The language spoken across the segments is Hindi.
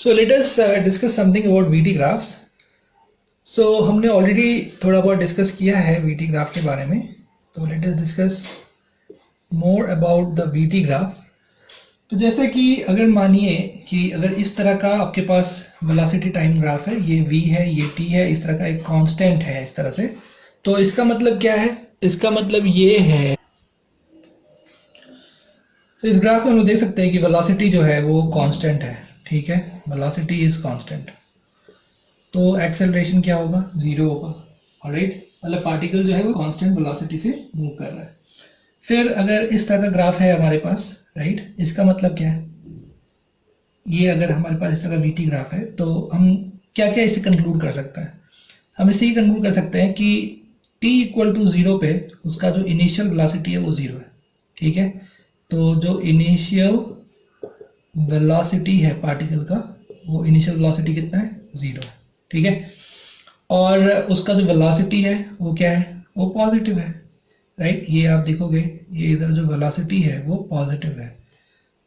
So let us discuss something about VT graphs. So हमने ऑलरेडी थोड़ा बहुत डिस्कस किया है VT ग्राफ के बारे में. तो let us discuss more about the VT graph. तो जैसे कि अगर मानिए कि अगर इस तरह का आपके पास वेलोसिटी टाइम ग्राफ है, ये v है, ये t है, इस तरह का एक कांस्टेंट है इस तरह से, तो इसका मतलब क्या है? इसका मतलब ये है, तो इस ग्राफ में हम देख सकते हैं कि वेलोसिटी जो है वो कांस्टेंट है. ठीक है, वेलोसिटी इज कांस्टेंट. तो एक्सेलरेशन क्या होगा? जीरो होगा. ऑलराइट, मतलब पार्टिकल जो है वो कांस्टेंट वेलोसिटी से मूव कर रहा है. फिर अगर इस तरह का ग्राफ है हमारे पास, राइट, इसका मतलब क्या है? ये अगर हमारे पास इस तरह का वीटी ग्राफ है तो हम क्या क्या इसे कंक्लूड कर सकते हैं? हम इसे ही कंक्लूड कर सकते हैं कि t इक्वल टू जीरो पे उसका जो इनिशियल वेलोसिटी है वो जीरो है. ठीक है, तो जो इनिशियल वेलोसिटी है पार्टिकल का, वो इनिशियल वेलोसिटी कितना है? जीरो है. ठीक है, और उसका जो वेलोसिटी है वो क्या है? वो पॉजिटिव है. राइट, ये आप देखोगे, ये इधर जो वेलोसिटी है वो पॉजिटिव है.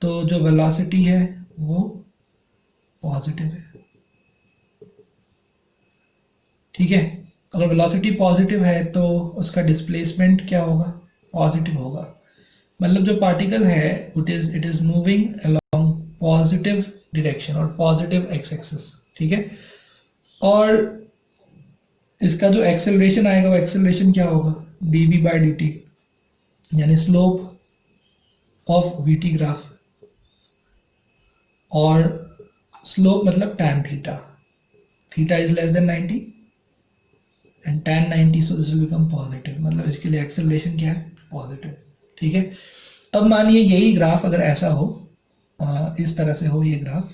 तो जो वेलोसिटी है वो पॉजिटिव है. ठीक है, अगर वेलोसिटी पॉजिटिव है तो उसका डिस्प्लेसमेंट क्या होगा? पॉजिटिव होगा. मतलब जो पार्टिकल है it is moving along positive direction और पॉजिटिव एक्स एक्सिस. ठीक है, और इसका जो एक्सेलरेशन आएगा वो एक्सेलरेशन क्या होगा? dv बाई dt, यानी स्लोप ऑफ वीटी ग्राफ. और स्लोप मतलब tan theta. Theta is less than 90 and tan 90, so this will become positive. मतलब इसके लिए एक्सेलरेशन क्या है? पॉजिटिव. ठीक है, अब मानिए यही ग्राफ अगर ऐसा हो, इस तरह से हो, ये ग्राफ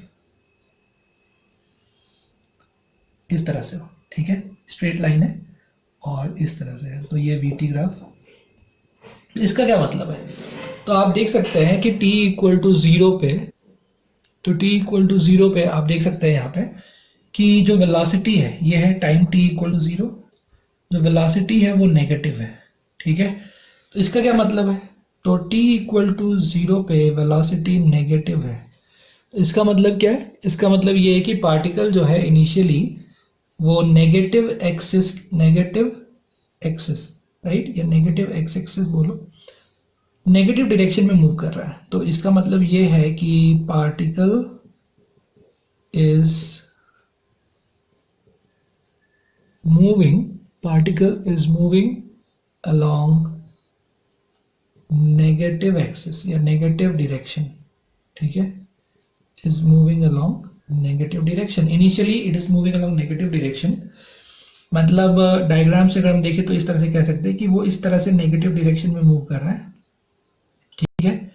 इस तरह से हो. ठीक है, स्ट्रेट लाइन है और इस तरह से है, तो ये वीटी ग्राफ. तो इसका क्या मतलब है? तो आप देख सकते हैं कि t इक्वल टू जीरो पे, तो t इक्वल टू जीरो पे आप देख सकते हैं यहाँ पे कि जो वेलोसिटी है ये है time t equal to zero. जो वेलोसिटी है वो नेगेटिव है. ठीक है, तो इसका क्या मतलब है? तो t इक्वल टू जीरो पे वेलोसिटी नेगेटिव है. तो इसका मतलब क्या है? इसका मतलब ये है कि पार्टिकल जो है इनिशियली वो नेगेटिव एक्सिस, राइट, या नेगेटिव एक्स एक्सिस बोलो, नेगेटिव डायरेक्शन में मूव कर रहा है. तो इसका मतलब ये है कि particle is moving along negative axis या नेगेटिव डायरेक्शन. ठीक है, is moving along negative direction. Initially it is moving along negative direction. मतलब डायग्राम से अगर हम देखें तो इस तरह से कह सकते हैं कि वो इस तरह से नेगेटिव डायरेक्शन में मूव कर रहा है. ठीक है,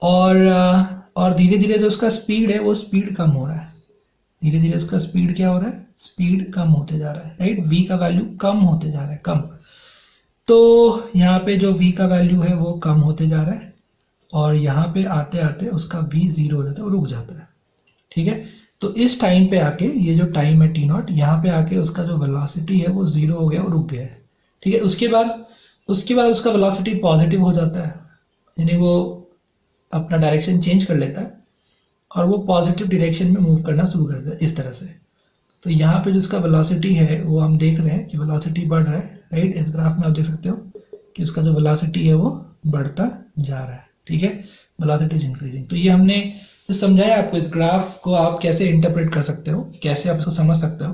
और धीरे धीरे जो उसका स्पीड है वो स्पीड कम हो रहा है. धीरे धीरे उसका स्पीड क्या हो रहा है? स्पीड कम होते जा रहा है. राइट, v का वैल्यू कम होते जा रहा है, कम. तो यहाँ पे जो v का वैल्यू है वो कम होते जा रहा है और यहाँ पे आते आते उसका v जीरो हो जाता है और रुक जाता है. ठीक है, तो इस टाइम पे आके, ये जो टाइम है t नॉट, यहाँ पे आके उसका जो वेलोसिटी है वो जीरो हो गया और रुक गया है. ठीक है, उसके बाद उसका वेलोसिटी पॉजिटिव हो जाता है, यानी वो अपना डायरेक्शन चेंज कर लेता है और वो पॉजिटिव डायरेक्शन में मूव करना शुरू कर देता है इस तरह से. तो यहाँ पे जिसका वेलोसिटी है वो हम देख रहे हैं कि वेलोसिटी बढ़ रहा है. राइट, इस ग्राफ में आप देख सकते हो कि उसका जो वेलोसिटी है वो बढ़ता जा रहा है. ठीक है, वेलोसिटी इज इंक्रीजिंग. तो ये हमने समझाया आपको, इस ग्राफ को आप कैसे इंटरप्रेट कर सकते हो, कैसे आप इसको समझ सकते हो.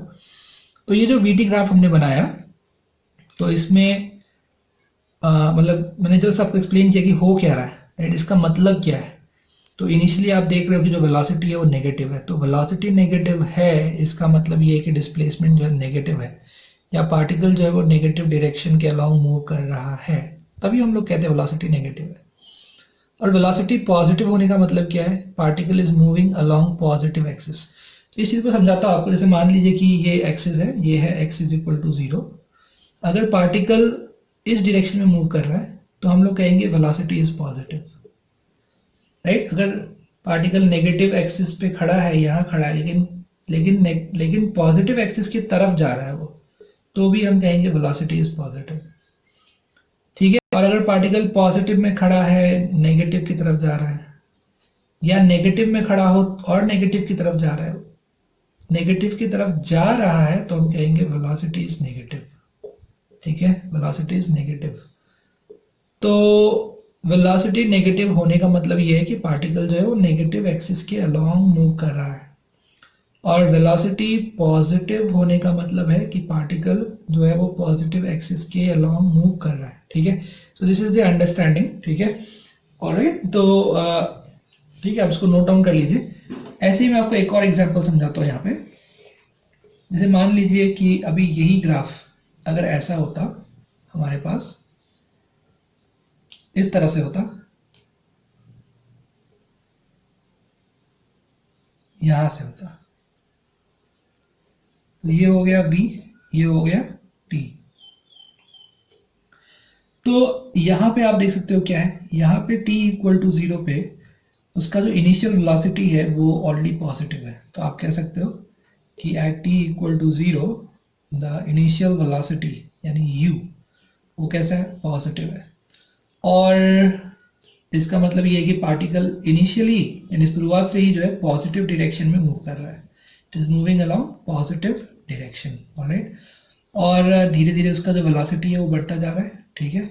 तो ये जो वीटी ग्राफ हमने बनाया, तो इसमें मतलब मैंने जस्ट आपको एक्सप्लेन किया कि हो क्या रहा है. राइट, इसका मतलब क्या है? तो इनिशियली आप देख रहे हो कि जो वेलोसिटी है वो नेगेटिव है. तो वेलोसिटी नेगेटिव है, इसका मतलब ये है कि डिस्प्लेसमेंट जो है नेगेटिव है, या पार्टिकल जो है वो नेगेटिव डायरेक्शन के अलोंग मूव कर रहा है. तभी हम लोग कहते हैं वेलोसिटी नेगेटिव है. और वेलोसिटी पॉजिटिव होने का मतलब क्या है? Particle is moving along positive axis. तो इस चीज़ को समझाता हूँ आपको. जैसे मान लीजिए कि ये एक्सिस है, ये है X is equal to zero. अगर पार्टिकल इस डायरेक्शन में मूव कर रहा है तो हम लोग कहेंगे वेलोसिटी इज पॉजिटिव. राइट, अगर पार्टिकल नेगेटिव एक्सिस पे खड़ा है, यहाँ खड़ा है, लेकिन पॉजिटिव एक्सिस की तरफ जा रहा है वो, तो भी हम कहेंगे वेलोसिटी इज पॉजिटिव. ठीक है, और अगर पार्टिकल पॉजिटिव में खड़ा है, नेगेटिव की तरफ जा रहा है, या नेगेटिव में खड़ा हो और नेगेटिव की तरफ जा रहा है, नेगेटिव की तरफ जा रहा है तो हम कहेंगे वेलोसिटी इज नेगेटिव, ठीक है, वेलोसिटी इज नेगेटिव। तो वेलोसिटी नेगेटिव होने का मतलब ये है कि पार्टिकल जो है वो नेगेटिव एक्सिस के अलोंग मूव कर रहा है, और वेलोसिटी पॉजिटिव होने का मतलब है कि पार्टिकल जो है वो पॉजिटिव एक्सिस के अलोंग मूव कर रहा है, ठीक है। So this is the understanding, ठीक है। ऑलराइट, तो ठीक है, आप इसको नोट डाउन कर लीजिए। ऐसे ही मैं आपको एक और एग्जांपल समझाता हूँ यहाँ पे। जैसे मान लीजिए कि अभी यही ग्राफ अगर ऐसा होता हमारे पास, इस तरह से होता, यहां से होता, तो ये हो गया B, ये हो गया T। तो यहां पे आप देख सकते हो क्या है, यहां पे T इक्वल टू 0 पे उसका जो इनिशियल वेलोसिटी है वो ऑलरेडी पॉजिटिव है। तो आप कह सकते हो कि at T equal to 0 the initial velocity यानी U वो कैसा है, पॉजिटिव है। और इसका मतलब ये है कि पार्टिकल इनिशियली यानी शुरुआत से ही जो है पॉजिटिव डायरेक्शन में मूव कर रहा है, it is moving along positive direction, alright. और धीरे धीरे उसका जो वेलोसिटी है वो बढ़ता जा रहा है, ठीक है।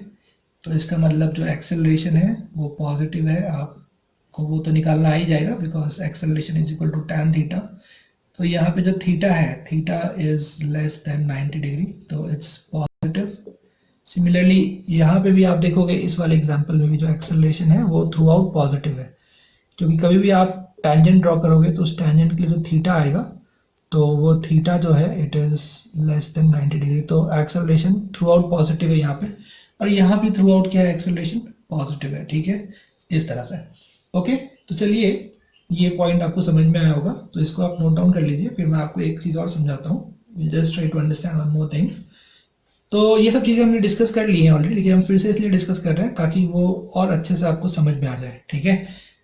तो इसका मतलब जो एक्सेलरेशन है वो पॉजिटिव है, आपको वो तो निकालना आ ही जाएगा because acceleration is equal to tan theta. तो यहाँ पे जो थीटा है, theta is less than 90 degree, तो इट्स पॉजिटिव। सिमिलरली यहाँ पे भी आप देखोगे इस वाले एग्जांपल में भी जो एक्सेलरेशन है वो थ्रू आउट पॉजिटिव है, क्योंकि कभी भी आप टेंजेंट ड्रॉ करोगे तो उस टेंजेंट के लिए जो थीटा आएगा तो वो थीटा जो है it is less than 90 degree. तो एक्सेलरेशन थ्रू आउट पॉजिटिव है यहाँ पे, और यहाँ भी थ्रू आउट क्या है, एक्सेलरेशन पॉजिटिव है, ठीक है, इस तरह से। ओके, तो चलिए ये पॉइंट आपको समझ में आया होगा, तो इसको आप नोट डाउन कर लीजिए, फिर मैं आपको एक चीज़ और समझाता हूँ। Just try to understand one more thing. तो ये सब चीज़ें हमने डिस्कस कर ली हैं ऑलरेडी, लेकिन हम फिर से इसलिए डिस्कस कर रहे हैं ताकि वो और अच्छे से आपको समझ में आ जाए, ठीक है।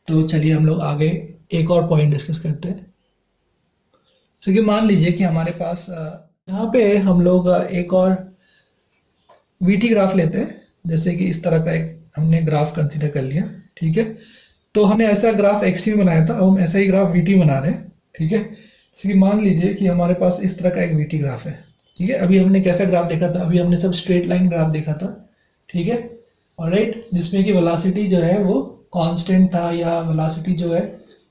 तो चलिए हम लोग आगे एक और पॉइंट डिस्कस करते हैं। तो कि मान लीजिए कि हमारे पास यहाँ पे हम लोग एक और वीटी ग्राफ लेते हैं, जैसे कि इस तरह का एक हमने ग्राफ कंसीडर कर लिया, ठीक है। तो हमने ऐसा ग्राफ एक्सटी में बनाया था, अब हम ऐसा ही ग्राफ वीटी बना रहे हैं, ठीक है। जैसे कि मान लीजिए कि हमारे पास इस तरह का एक वीटी ग्राफ है, ठीक है। अभी हमने कैसा ग्राफ देखा था, अभी हमने सब स्ट्रेट लाइन ग्राफ देखा था, ठीक है, ऑलराइट, जिसमें कि वेलोसिटी जो है वो कांस्टेंट था, या वेलोसिटी जो है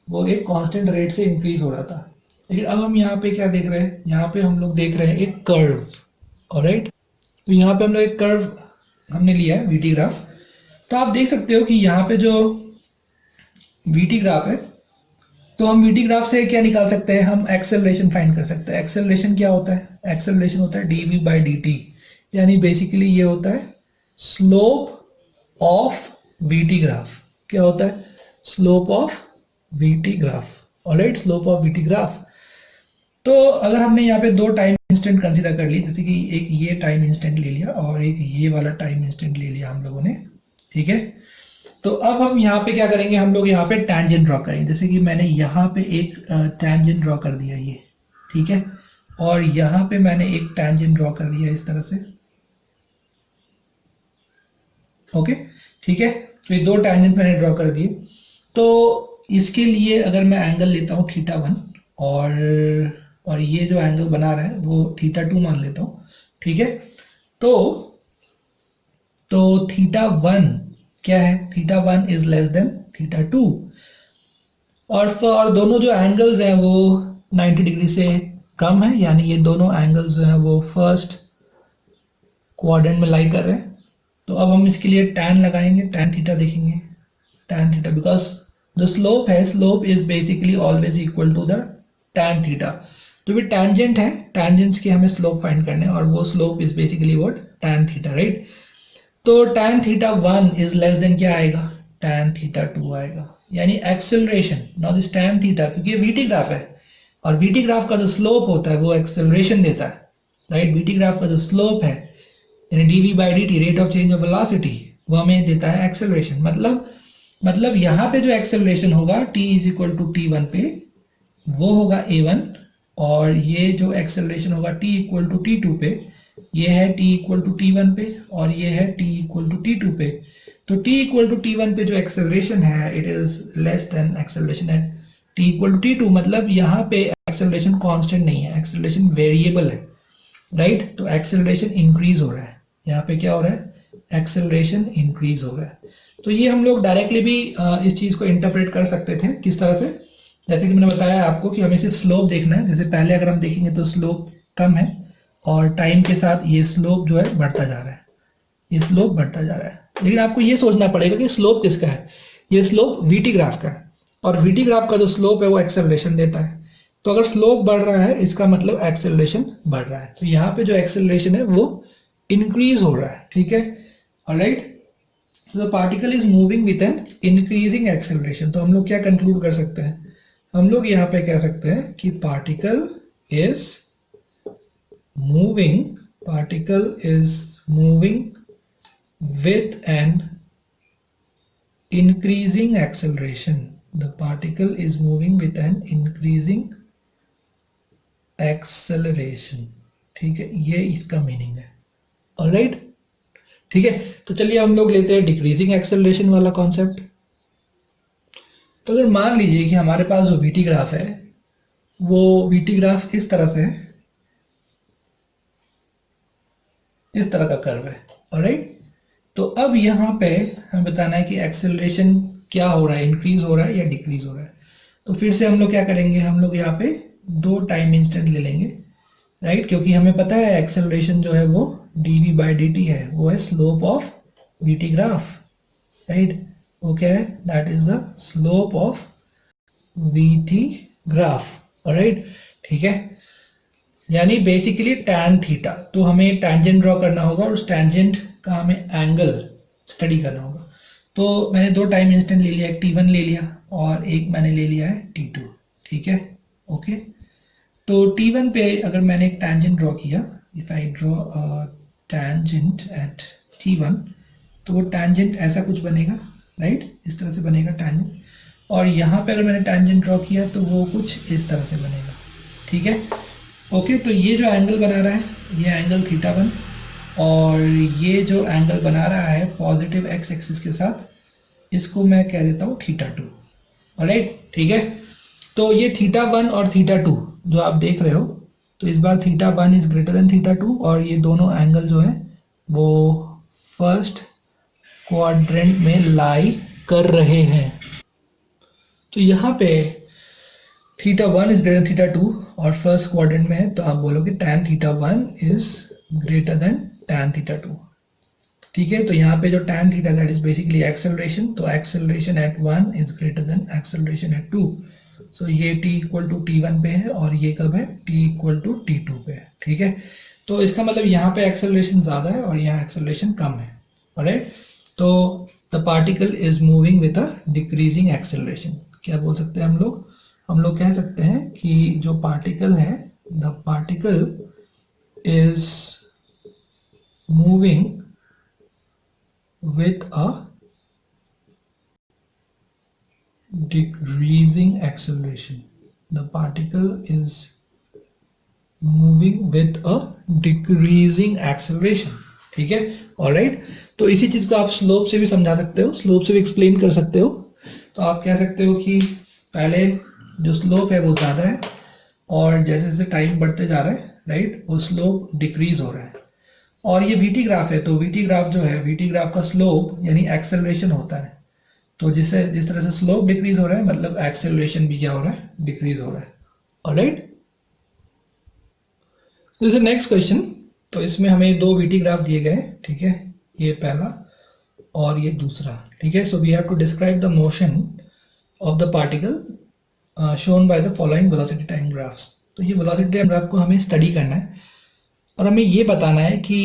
वो एक कांस्टेंट रेट से इंक्रीज हो रहा था। लेकिन अब हम यहाँ पे क्या देख रहे हैं, यहाँ पे हम लोग देख रहे हैं एक कर्व, ऑलराइट। तो यहाँ पे हम लोग एक कर्व हमने लिया है वीटी ग्राफ। तो आप देख सकते हो कि यहाँ पे जो वीटी ग्राफ है, तो हम वीटी ग्राफ से क्या निकाल सकते हैं, हम एक्सेलरेशन फाइंड कर सकते हैं। एक्सेलरेशन क्या होता है, एक्सेलरेशन होता है dv/dt, यानी बेसिकली ये होता है स्लोप ऑफ वीटी ग्राफ। क्या होता है, slope of VT graph, alright, slope of VT graph. तो अगर हमने यहाँ पे दो टाइम इंस्टेंट कंसीडर कर ली, जैसे कि एक ये टाइम इंस्टेंट ले लिया और एक ये वाला टाइम इंस्टेंट ले लिया हम लोगों ने, ठीक है। तो अब हम यहाँ पे क्या करेंगे, हम लोग यहाँ पे टैंजेंट ड्रॉ करेंगे। जैसे कि मैंने यहाँ पे एक टैंजेंट ड्रॉ कर दिया ये, ठीक है, और यहाँ पे मैंने एक टैंजेंट ड्रॉ कर दिया इस तरह से, ओके, ठीक है। तो ये दो टैंजेंट मैंने ड्रॉ कर दिए। तो इसके लिए अगर मैं एंगल लेता हूँ θ1 और ये जो एंगल बना रहा है वो θ2 मान लेता हूँ, ठीक है। तो θ1 क्या है, θ1 इज लेस देन θ2, और दोनों जो एंगल्स हैं वो 90 डिग्री से कम है, यानी ये दोनों एंगल्स जो हैं वो फर्स्ट क्वाड्रेंट में लाई कर रहे हैं। तो अब हम इसके लिए tan लगाएंगे, tan थीटा देखेंगे, tan theta, because the slope है, slope is basically always equal to the tan theta. तो भी टैंजेंट है, टैंजेंट्स के हमें स्लोप फाइंड करने हैं, और वो slope is basically what, tan theta, right. तो tan θ1 इज लेस देन क्या आएगा, tan θ2 आएगा, यानी acceleration, not this tan theta, क्योंकि ये वीटी ग्राफ है और वीटी ग्राफ का जो स्लोप होता है वो एक्सेलरेशन देता है, राइट। वीटी ग्राफ का जो स्लोप है यानी dv/dt, rate of change of velocity, वो हमें देता है एक्सेलरेशन। मतलब यहाँ पे जो एक्सेलरेशन होगा t is equal to t1 पे, वो होगा a1, और ये जो एक्सेलरेशन होगा t इक्वल टू t2 पे, ये है t इक्वल टू t1 पे, और ये है t इक्वल टू t2 पे। तो t इक्वल टू t1 पे जो एक्सेलरेशन है it is less then acceleration eight t=t2 मतलब यहाँ पे एक्सेलरेशन कांस्टेंट नहीं है, एक्सेलरेशन वेरिएबल है, राइट। तो एक्सेलरेशन इंक्रीज हो रहा है, यहाँ पे क्या हो रहा है, एक्सेलरेशन इंक्रीज हो रहा है। तो ये हम लोग डायरेक्टली भी इस चीज को इंटरप्रेट कर सकते थे, किस तरह से, जैसे कि मैंने बताया आपको कि हमें सिर्फ स्लोप देखना है। जैसे पहले अगर हम देखेंगे तो स्लोप कम है और टाइम के साथ ये स्लोप जो है बढ़ता जा रहा है, ये स्लोप बढ़ता जा रहा है। लेकिन आपको ये सोचना पड़ेगा कि स्लोप किसका है, ये स्लोप वीटी ग्राफ का है, और वीटी ग्राफ का जो स्लोप है वो एक्सेलरेशन देता है। तो अगर स्लोप बढ़ रहा है इसका मतलब एक्सेलरेशन बढ़ रहा है, तो यहाँ पे जो एक्सेलरेशन है वो इंक्रीज हो रहा है, ठीक है, alright. The particle is moving with an increasing acceleration. तो हम लोग क्या कंक्लूड कर सकते हैं, हम लोग यहाँ पे कह सकते हैं कि particle is moving with an increasing acceleration. The particle is moving with an increasing acceleration, ठीक है, ये इसका मीनिंग है, ऑलराइट, ठीक है। तो चलिए हम लोग लेते हैं डिक्रीजिंग एक्सेलरेशन वाला कॉन्सेप्ट। तो अगर मान लीजिए कि हमारे पास जो वीटी ग्राफ है वो वीटी ग्राफ इस तरह से, इस तरह का कर्व है, ऑलराइट। तो अब यहाँ पे हमें बताना है कि एक्सेलरेशन क्या हो रहा है, इंक्रीज हो रहा है या डिक्रीज हो रहा है। तो फिर से हम लोग क्या करेंगे, हम लोग यहाँ पे दो टाइम इंस्टेंट ले लेंगे, राइट, क्योंकि हमें पता है एक्सेलरेशन जो है वो dv/dt है, वो है slope of VT graph, right. वो क्या है, that is the slope of VT graph, right, ठीक है। यानी बेसिकली टैन थीटा। तो हमें टैंजेंट ड्रॉ करना होगा और उस टैंजेंट का हमें एंगल स्टडी करना होगा। तो मैंने दो टाइम इंस्टेंट ले लिया, एक t1 ले लिया और एक मैंने ले लिया है t2, ठीक है, ओके। तो t1 पे अगर मैंने एक टैंजेंट ड्रॉ किया, if I draw tangent at t1, तो वो टैंजेंट ऐसा कुछ बनेगा, राइट, इस तरह से बनेगा टैंजेंट। और यहाँ पे अगर मैंने टैंजेंट ड्रॉ किया तो वो कुछ इस तरह से बनेगा, ठीक है, ओके। तो ये जो एंगल बना रहा है ये एंगल θ1, और ये जो एंगल बना रहा है पॉजिटिव एक्स एक्सिस के साथ, इसको मैं कह देता हूँ θ2, ऑलराइट, ठीक है। तो ये θ1 और θ2 जो आप देख रहे हो, तो इस बार θ1 इज ग्रेटर देन θ2, और ये दोनों एंगल जो है वो फर्स्ट क्वाड्रेंट में लाई कर रहे हैं। तो यहाँ पे θ1 इज ग्रेटर देन θ2 और फर्स्ट क्वाड्रेंट में है, तो आप बोलोगे tan θ1 is greater than tan θ2, ठीक है। तो यहाँ पे जो tan theta that is basically acceleration, तो acceleration at 1 is greater than acceleration at 2। So ये t=t1 पे है और ये कब है, t=t2 पे है, ठीक है। तो इसका मतलब यहाँ पे एक्सेलरेशन ज़्यादा है और यहाँ एक्सेलरेशन कम है, ऑलराइट। तो the particle is moving with a decreasing acceleration. क्या बोल सकते हैं हम लोग कह सकते हैं कि जो पार्टिकल है, the particle is moving with a decreasing acceleration. The particle is moving with a decreasing acceleration, ठीक है, ऑलराइट। तो इसी चीज को आप स्लोप से भी समझा सकते हो, स्लोप से भी एक्सप्लेन कर सकते हो। तो आप कह सकते हो कि पहले जो स्लोप है वो ज्यादा है और जैसे जैसे टाइम बढ़ते जा रहा है, राइट, वो स्लोप डिक्रीज हो रहा है। और ये वीटी ग्राफ है, तो वीटी ग्राफ जो है, वीटी ग्राफ का स्लोप यानी एक्सेलरेशन होता है। तो जिस तरह से स्लोप डिक्रीज हो रहा है मतलब एक्सेलरेशन भी क्या हो रहा है, डिक्रीज हो रहा है, ऑलराइट। जैसे नेक्स्ट क्वेश्चन, तो इसमें हमें दो वीटी ग्राफ दिए गए, ठीक है, ये पहला और ये दूसरा, ठीक है। So we have to describe the motion of the particle shown by the following velocity time graphs. तो ये वेलोसिटी टाइम ग्राफ को हमें स्टडी करना है और हमें ये बताना है कि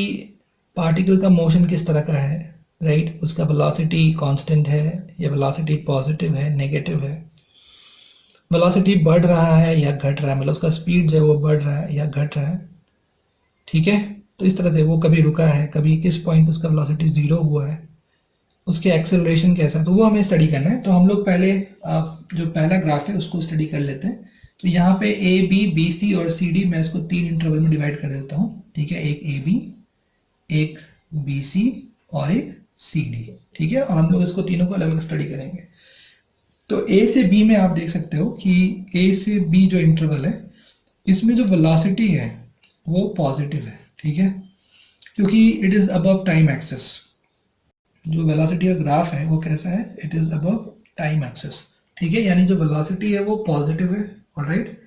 पार्टिकल का मोशन किस तरह का है, राइट, उसका वेलोसिटी कांस्टेंट है या वेलोसिटी पॉजिटिव है, नेगेटिव है, वेलोसिटी बढ़ रहा है या घट रहा है, मतलब उसका स्पीड जो है वो बढ़ रहा है या घट रहा है, ठीक है। तो इस तरह से वो कभी रुका है, कभी किस पॉइंट उसका वेलोसिटी 0 हुआ है, उसके एक्सेलरेशन कैसा है, तो वो हमें स्टडी करना है। तो हम लोग पहले जो पहला ग्राफ है उसको स्टडी कर लेते हैं। तो यहाँ पे ए बी बी सी और सी डी मैं इसको 3 इंटरवल में डिवाइड कर देता हूँ, ठीक है, एक ए बी, एक बी सी और एक सी डी, ठीक है। और हम लोग इसको तीनों को अलग अलग स्टडी करेंगे। तो ए से बी में आप देख सकते हो कि ए से बी जो इंटरवल है इसमें जो वेलोसिटी है वो पॉजिटिव है, ठीक है, क्योंकि it is above time axis. जो वेलोसिटी का ग्राफ है वो कैसा है, it is above time axis, ठीक है, यानी जो वेलोसिटी है वो पॉजिटिव है, ऑलराइट,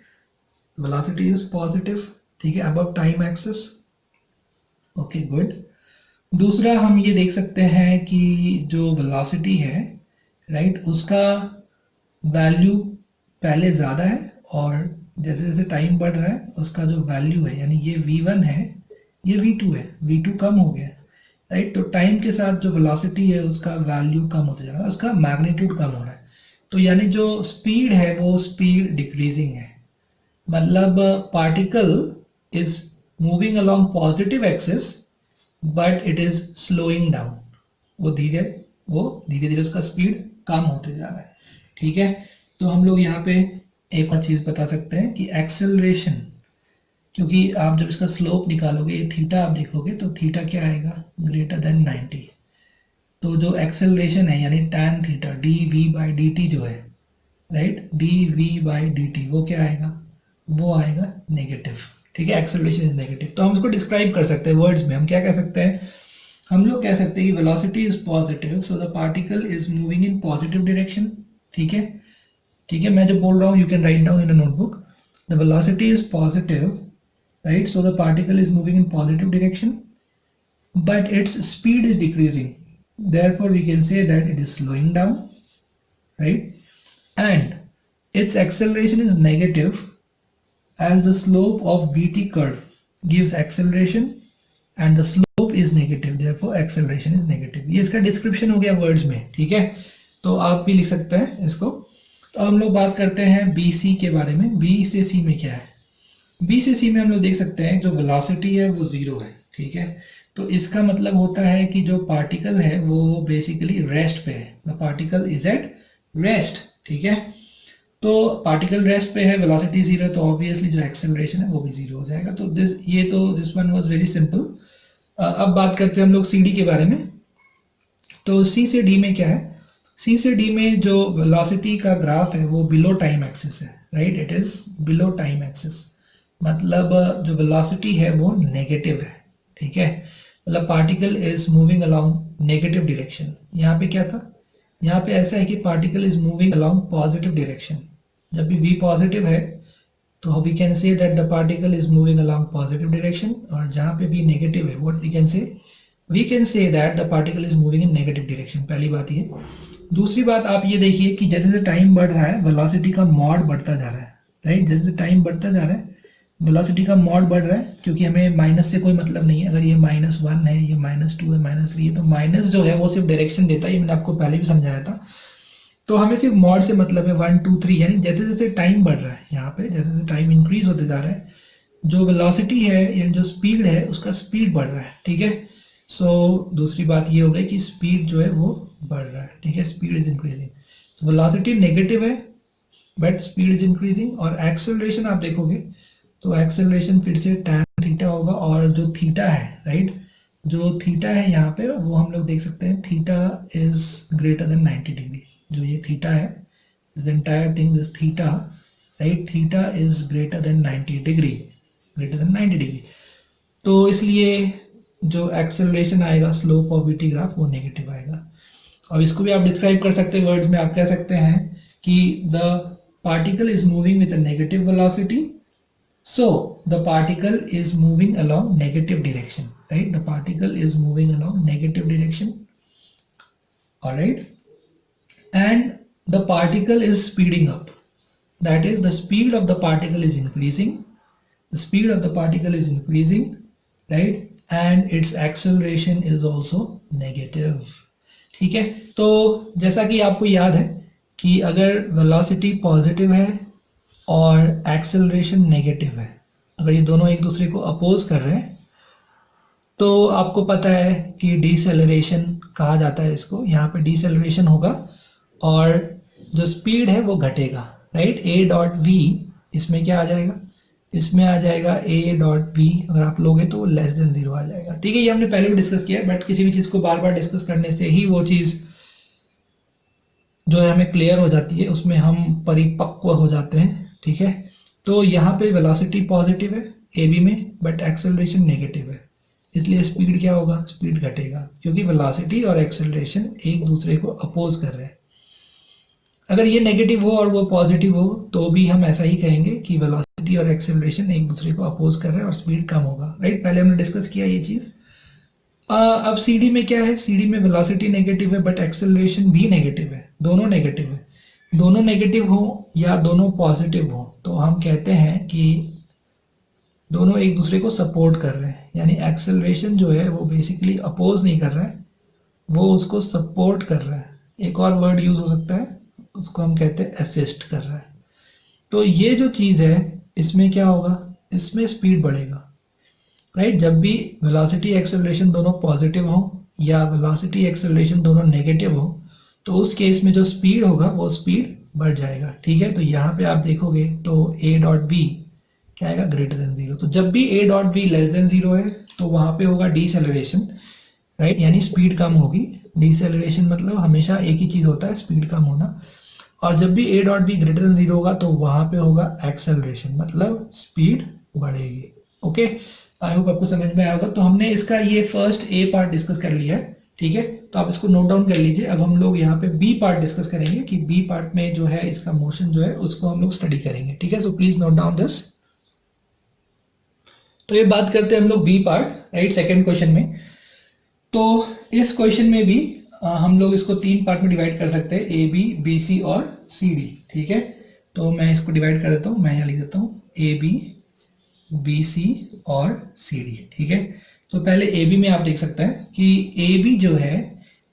वेलोसिटी इज पॉजिटिव, ठीक है, above time axis, okay good. दूसरा हम ये देख सकते हैं कि जो वेलोसिटी है, राइट, उसका वैल्यू पहले ज़्यादा है और जैसे जैसे टाइम बढ़ रहा है उसका जो वैल्यू है, यानी ये v1 है, ये v2 है, v2 कम हो गया, राइट। तो टाइम के साथ जो वेलोसिटी है उसका वैल्यू कम होता जा रहा है, उसका मैग्नीट्यूड कम हो रहा है। तो यानी जो स्पीड है वो स्पीड डिक्रीजिंग है, मतलब particle is moving along positive axis but it is slowing down, वो धीरे धीरे उसका स्पीड कम होते जा रहा है, ठीक है। तो हम लोग यहाँ पे एक और चीज़ बता सकते हैं कि एक्सेलरेशन, क्योंकि आप जब इसका स्लोप निकालोगे, ये थीटा आप देखोगे तो थीटा क्या आएगा, ग्रेटर देन 90। तो जो एक्सेलरेशन है यानी tan theta D V by D T जो है, right, D V by D T, वो क्या आएगा, वो आएगा नेगेटिव, ठीक है, एक्सेलरेशन इज नेगेटिव। तो हम इसको डिस्क्राइब कर सकते हैं वर्ड्स में, हम क्या कह सकते हैं, हम लोग कह सकते हैं कि velocity is positive so the particle is moving in positive direction, ठीक है, ठीक है, मैं जो बोल रहा हूँ you can write down in a notebook, the velocity is positive, right, so the particle is moving in positive direction but its speed is decreasing, therefore we can say that it is slowing down, right, and its acceleration is negative as the slope of vt curve gives acceleration and the slope is negative, therefore acceleration is negative। ये इसका डिस्क्रिप्शन हो गया वर्ड्स में, ठीक है, तो आप भी लिख सकते हैं इसको। तो हम लोग बात करते हैं बी सी के बारे में, बी से सी में क्या है। बी से सी में हम लोग देख सकते हैं जो वेलोसिटी है वो जीरो है, ठीक है, तो इसका मतलब होता है कि जो पार्टिकल है वो बेसिकली रेस्ट पे है, the particle is at rest, ठीक है। तो पार्टिकल रेस्ट पे है, वेलोसिटी जीरो, तो ऑब्वियसली जो एक्सेलरेशन है वो भी जीरो हो जाएगा। तो this one was very simple. अब बात करते हैं हम लोग सी डी के बारे में। तो सी से डी में क्या है, सी से डी में जो वेलोसिटी का ग्राफ है वो बिलो टाइम एक्सिस है, right, it is below time axis, मतलब जो वेलोसिटी है वो नेगेटिव है, ठीक है, मतलब particle is moving along negative direction. यहाँ पे क्या था, यहाँ पे ऐसा है कि particle is moving along positive direction, जब भी v पॉजिटिव है तो we can say that the particle is moving along positive direction, और जहाँ पे v नेगेटिव है what we can say that the particle is moving in negative direction. पहली बात ये। दूसरी बात आप ये देखिए कि जैसे जैसे टाइम बढ़ रहा है वेलोसिटी का मॉड बढ़ता जा रहा है, राइट, जैसे टाइम बढ़ता जा रहा है वेलोसिटी का मॉड बढ़ रहा है, क्योंकि हमें माइनस से कोई मतलब नहीं है, अगर ये -1 है, ये -2 है, -3 है, तो माइनस जो है वो सिर्फ डायरेक्शन देता है, ये मैंने आपको पहले भी समझाया था। तो हमें सिर्फ मॉड से मतलब है 1 2 3, यानी जैसे जैसे टाइम बढ़ रहा है, यहाँ पे जैसे जैसे टाइम इंक्रीज होते जा रहा है, जो वेलोसिटी है यानी जो स्पीड है उसका स्पीड बढ़ रहा है, ठीक है। सो दूसरी बात ये हो गई कि स्पीड जो है वो बढ़ रहा है, ठीक है, स्पीड इज इंक्रीजिंग। तो वेलोसिटी नेगेटिव है बट स्पीड इज इंक्रीजिंग। और एक्सेलरेशन आप देखोगे तो एक्सेलरेशन फिर से tan थीटा होगा, और जो थीटा है, राइट, जो थीटा है यहाँ पे वो हम लोग देख सकते हैं theta is greater then 90 degree. जो ये थीटा है, this entire thing this theta, right, theta is greater then 90 degree, greater than 90 degree. तो इसलिए जो एक्सेलरेशन आएगा स्लोप ऑफ वीटी ग्राफ वो नेगेटिव आएगा। अब इसको भी आप डिस्क्राइब कर सकते हैं वर्ड्स में, आप कह सकते हैं कि the particle is moving with a negative velocity, so the particle is moving along negative direction, right, the particle is moving along negative direction, all right, and the particle is speeding up, that is the speed of the particle is increasing, the speed of the particle is increasing, right, and its acceleration is also negative, ठीक है। तो जैसा कि आपको याद है कि अगर वेलोसिटी पॉजिटिव है और एक्सेलरेशन नेगेटिव है, अगर ये दोनों एक दूसरे को अपोज कर रहे हैं तो आपको पता है कि डिसेलरेशन कहा जाता है इसको। यहाँ पे डिसेलरेशन होगा और जो स्पीड है वो घटेगा, राइट, a डॉट वी इसमें क्या आ जाएगा, इसमें आ जाएगा a डॉट वी, अगर आप लोगे तो लेस देन 0 आ जाएगा, ठीक है। ये हमने पहले भी डिस्कस किया है, बट किसी भी चीज़ को बार बार डिस्कस करने से ही वो चीज़ जो है हमें क्लियर हो जाती है, उसमें हम परिपक्व हो जाते हैं, ठीक है। तो यहाँ पे वेलोसिटी पॉजिटिव है ए बी में, बट एक्सेलरेशन नेगेटिव है, इसलिए स्पीड क्या होगा, स्पीड घटेगा, क्योंकि वेलोसिटी और एक्सेलरेशन एक दूसरे को अपोज कर रहे हैं। अगर ये नेगेटिव हो और वो पॉजिटिव हो तो भी हम ऐसा ही कहेंगे कि वेलोसिटी और एक्सेलरेशन एक दूसरे को अपोज कर रहे हैं और स्पीड कम होगा, राइट। पहले हमने डिस्कस किया ये चीज़। अब सी डी में क्या है, सी डी में वेलोसिटी नेगेटिव है बट एक्सेलरेशन भी नेगेटिव है, दोनों नेगेटिव है। दोनों नेगेटिव हो या दोनों पॉजिटिव हो तो हम कहते हैं कि दोनों एक दूसरे को सपोर्ट कर रहे हैं, यानी एक्सेलरेशन जो है वो बेसिकली अपोज नहीं कर रहा है, वो उसको सपोर्ट कर रहा है। एक और वर्ड यूज हो सकता है, उसको हम कहते हैं असिस्ट कर रहा है। तो ये जो चीज़ है इसमें क्या होगा, इसमें स्पीड बढ़ेगा, राइट। जब भी वेलोसिटी एक्सेलरेशन दोनों पॉजिटिव हो या वेलोसिटी एक्सेलरेशन दोनों नेगेटिव हो तो उस केस में जो स्पीड होगा वो स्पीड बढ़ जाएगा, ठीक है। तो यहाँ पे आप देखोगे तो ए डॉट बी क्या आएगा, ग्रेटर देन जीरो। तो जब भी ए dot be less than zero है तो वहाँ पे होगा डीसेलरेशन, राइट, यानी स्पीड कम होगी। डीसेलरेशन मतलब हमेशा एक ही चीज़ होता है, स्पीड कम होना। और जब भी ए dot be greater than zero होगा तो वहाँ पे होगा एक्सेलरेशन, मतलब स्पीड बढ़ेगी। ओके, आई होप आपको समझ में आया होगा। तो हमने इसका ये फर्स्ट ए पार्ट डिस्कस कर लिया है, ठीक है। तो आप इसको नोट डाउन कर लीजिए। अब हम लोग यहाँ पे बी पार्ट डिस्कस करेंगे कि बी पार्ट में जो है इसका मोशन जो है उसको हम लोग स्टडी करेंगे, ठीक है। So please note down this. तो ये बात करते हैं हम लोग B part, right, second question में। तो इस क्वेश्चन में भी हम लोग इसको तीन पार्ट में डिवाइड कर सकते हैं, ए बी, बी सी और सी डी, ठीक है। तो मैं इसको डिवाइड कर देता हूँ, मैं यहाँ लिख देता हूँ ए बी, बी सी और सी डी, ठीक है। तो पहले ए बी में आप देख सकते हैं कि ए बी जो है,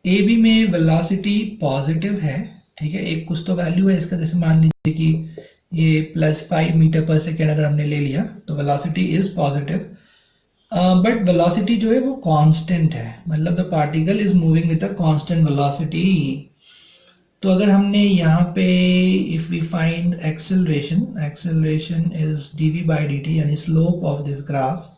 ए बी में वेलोसिटी पॉजिटिव है, ठीक है। एक कुछ तो वैल्यू है इसका, जैसे मान लीजिए कि ये +5 मीटर पर सेकेंड अगर हमने ले लिया तो velocity is positive, but velocity जो है वो कांस्टेंट है, मतलब the particle is moving with a constant velocity. तो अगर हमने यहाँ पे if we find acceleration, acceleration is dv by dt यानी स्लोप ऑफ दिस ग्राफ,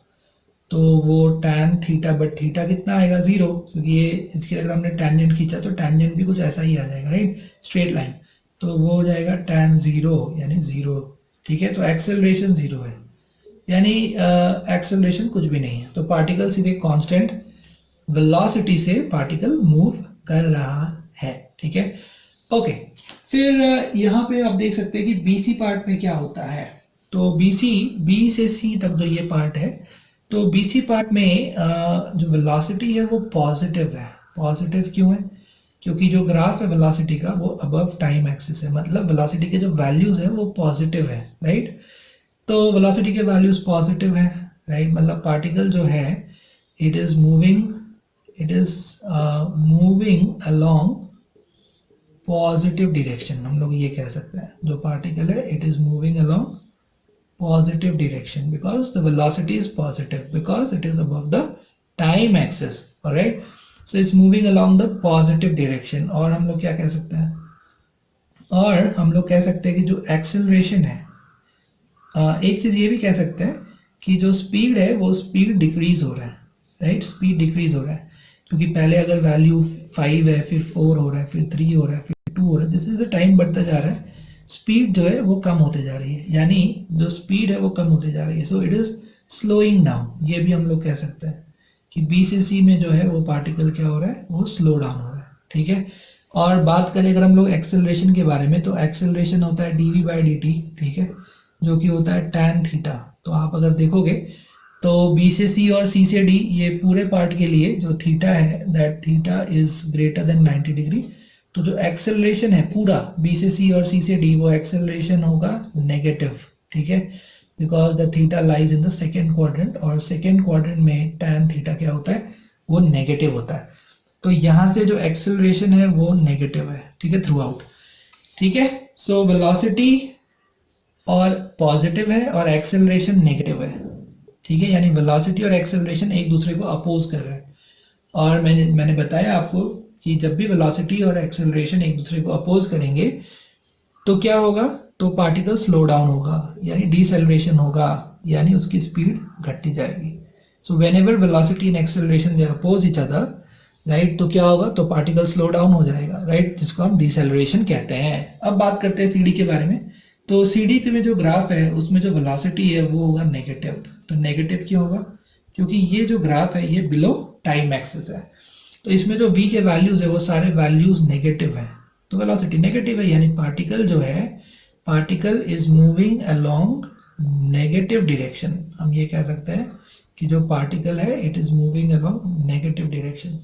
तो वो tan थीटा, बट थीटा कितना आएगा, 0, क्योंकि ये इसके अगर हमने टेंजेंट खींचा तो टेंजेंट भी कुछ ऐसा ही आ जाएगा, राइट, स्ट्रेट लाइन। तो वो हो जाएगा tan 0 यानी 0, ठीक है। तो एक्सेलरेशन 0 है, यानी एक्सेलरेशन कुछ भी नहीं है। तो पार्टिकल सीधे कांस्टेंट वेलोसिटी से पार्टिकल मूव कर रहा है, ठीक है। ओके, फिर यहाँ पे आप देख सकते हैं कि बीसी पार्ट में क्या होता है। तो बीसी, बी से सी तक जो ये पार्ट है, तो बीसी पार्ट में जो वेलोसिटी है वो पॉजिटिव है। पॉजिटिव क्यों है, क्योंकि जो ग्राफ है वेलोसिटी का वो अबव टाइम एक्सिस है, मतलब वेलोसिटी के जो वैल्यूज है वो पॉजिटिव है, राइट। तो वेलोसिटी के वैल्यूज पॉजिटिव है, राइट, मतलब पार्टिकल जो है it is moving along positive direction, हम लोग ये कह सकते हैं। जो पार्टिकल है it is moving along positive direction because the velocity is positive, because it is above the time axis, alright. So it's moving along the positive direction. और हम लोग क्या कह सकते हैं, और हम लोग कह सकते हैं कि जो एक्सेलरेशन है, एक चीज़ ये भी कह सकते हैं कि जो स्पीड है वो स्पीड डिक्रीज हो रहा है, राइट, स्पीड डिक्रीज हो रहा है, क्योंकि पहले अगर वैल्यू 5 है, फिर 4 हो रहा है, फिर 3 हो रहा है, फिर 2 हो रहा है, जैसे जैसे टाइम बढ़ता जा रहा है स्पीड जो है वो कम होते जा रही है, यानी जो स्पीड है वो कम होते जा रही है। So it is slowing down, ये भी हम लोग कह सकते हैं कि बी से सी में जो है वो पार्टिकल क्या हो रहा है, वो स्लो डाउन हो रहा है, ठीक है। और बात करें अगर हम लोग एक्सेलरेशन के बारे में, तो एक्सेलरेशन होता है dv बाई dt, ठीक है, जो कि होता है tan थीटा। तो आप अगर देखोगे तो b से c और c से d, ये पूरे पार्ट के लिए जो थीटा है that theta is greater then 90 degree. तो जो एक्सेलरेशन है पूरा b से c और c से d, वो एक्सेलरेशन होगा नेगेटिव, ठीक है, because the theta lies in the second quadrant, और सेकेंड क्वाड्रेंट में tan थीटा क्या होता है, वो नेगेटिव होता है। तो यहाँ से जो एक्सेलरेशन है वो नेगेटिव है, ठीक है, थ्रू आउट, ठीक है। सो वेलोसिटी और पॉजिटिव है और एक्सेलरेशन नेगेटिव है, ठीक है, यानी वेलोसिटी और एक्सेलरेशन एक दूसरे को अपोज कर रहे हैं। और मैंने बताया आपको कि जब भी वेलोसिटी और एक्सेलरेशन एक दूसरे को अपोज करेंगे तो क्या होगा, तो पार्टिकल स्लो डाउन होगा, यानी डीसेलरेशन होगा, यानी उसकी स्पीड घटती जाएगी। So whenever velocity and acceleration they oppose each other, right. तो क्या होगा, तो पार्टिकल स्लो डाउन हो जाएगा, राइट, जिसको हम डिसेलरेशन कहते हैं। अब बात करते हैं सीडी के बारे में। तो सीडी के में जो ग्राफ है उसमें जो वेलोसिटी है वो होगा नेगेटिव। तो नेगेटिव क्यों होगा, क्योंकि ये जो ग्राफ है ये बिलो टाइम एक्सिस है। तो इसमें जो v के वैल्यूज है वो सारे वैल्यूज नेगेटिव है, तो वेलोसिटी नेगेटिव है, यानी पार्टिकल जो है, particle is moving along negative direction. हम ये कह सकते हैं कि जो पार्टिकल है it is moving along negative direction.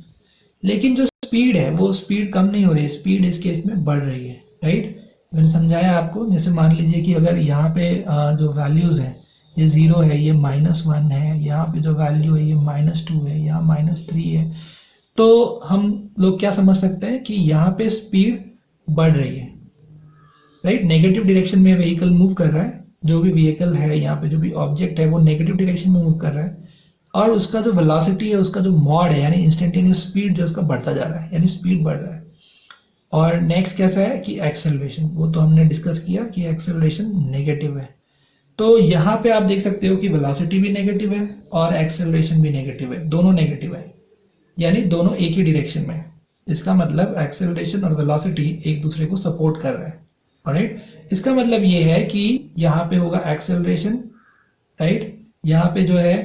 लेकिन जो स्पीड है वो स्पीड कम नहीं हो रही, स्पीड इस केस में बढ़ रही है, राइट। मैंने समझाया आपको, जैसे मान लीजिए कि अगर यहाँ पे जो वैल्यूज है ये 0 है, ये -1 है, यहाँ पे जो वैल्यू है ये -2 है, यहाँ -3 है, तो हम लोग क्या समझ सकते हैं कि यहाँ पे स्पीड बढ़ रही है, राइट। नेगेटिव डायरेक्शन में व्हीकल मूव कर रहा है, जो भी व्हीकल है यहाँ पे, जो भी ऑब्जेक्ट है वो नेगेटिव डायरेक्शन में मूव कर रहा है, और उसका जो वेलोसिटी है, उसका जो मॉड है यानी इंस्टेंटेनियस स्पीड जो उसका बढ़ता जा रहा है, यानी स्पीड बढ़ रहा है। और नेक्स्ट कैसा है कि एक्सेलरेशन, वो तो हमने डिस्कस किया कि एक्सेलरेशन नेगेटिव है। तो यहाँ पे आप देख सकते हो कि वेलोसिटी भी नेगेटिव है और एक्सेलरेशन भी नेगेटिव है, दोनों नेगेटिव है, यानी दोनों एक ही डायरेक्शन में। इसका मतलब एक्सेलरेशन और वेलोसिटी एक दूसरे को सपोर्ट कर रहा है, राइट। इसका मतलब ये है कि यहाँ पे होगा एक्सेलरेशन, राइट, यहाँ पे जो है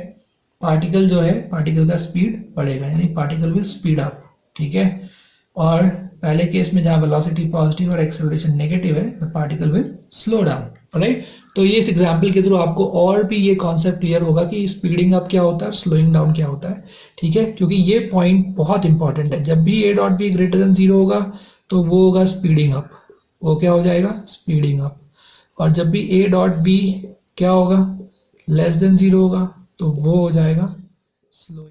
पार्टिकल जो है, पार्टिकल का स्पीड बढ़ेगा, यानी पार्टिकल विल स्पीड अप, ठीक है। और पहले केस में जहां वेलोसिटी पॉजिटिव और एक्सेलरेशन नेगेटिव है, the particle will slow down, right. तो ये इस एग्जांपल के थ्रू आपको और भी ये कॉन्सेप्ट क्लियर होगा कि स्पीडिंग अप क्या होता है, स्लोइंग डाउन क्या होता है, ठीक है। क्योंकि ये पॉइंट बहुत इंपॉर्टेंट है, जब भी a dot be greater than 0 होगा तो वो होगा स्पीडिंग अप, वो क्या हो जाएगा, स्पीडिंग अप। और जब भी a डॉट बी क्या होगा, लेस देन 0 होगा, तो वो हो जाएगा स्लो।